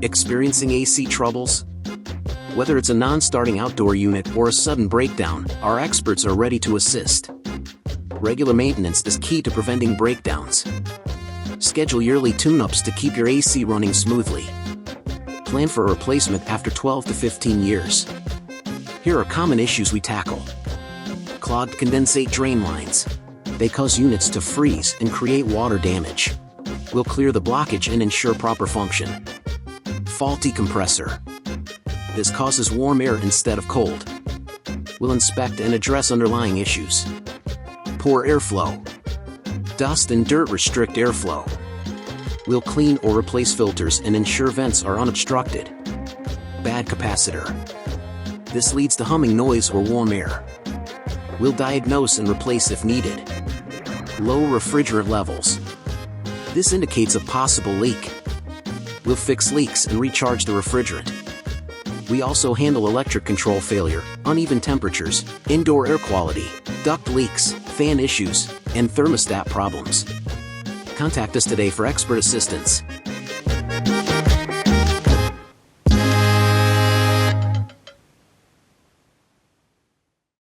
Experiencing AC troubles? Whether it's a non-starting outdoor unit or a sudden breakdown, our experts are ready to assist. Regular maintenance is key to preventing breakdowns. Schedule yearly tune-ups to keep your AC running smoothly. Plan for a replacement after 12 to 15 years. Here are common issues we tackle. Clogged condensate drain lines. They cause units to freeze and create water damage. We'll clear the blockage and ensure proper function. Faulty compressor. This causes warm air instead of cold. We'll inspect and address underlying issues. Poor airflow. Dust and dirt restrict airflow. We'll clean or replace filters and ensure vents are unobstructed. Bad capacitor. This leads to humming noise or warm air. We'll diagnose and replace if needed. Low refrigerant levels. This indicates a possible leak. We'll fix leaks and recharge the refrigerant. We also handle electric control failure, uneven temperatures, indoor air quality, duct leaks, fan issues, and thermostat problems. Contact us today for expert assistance.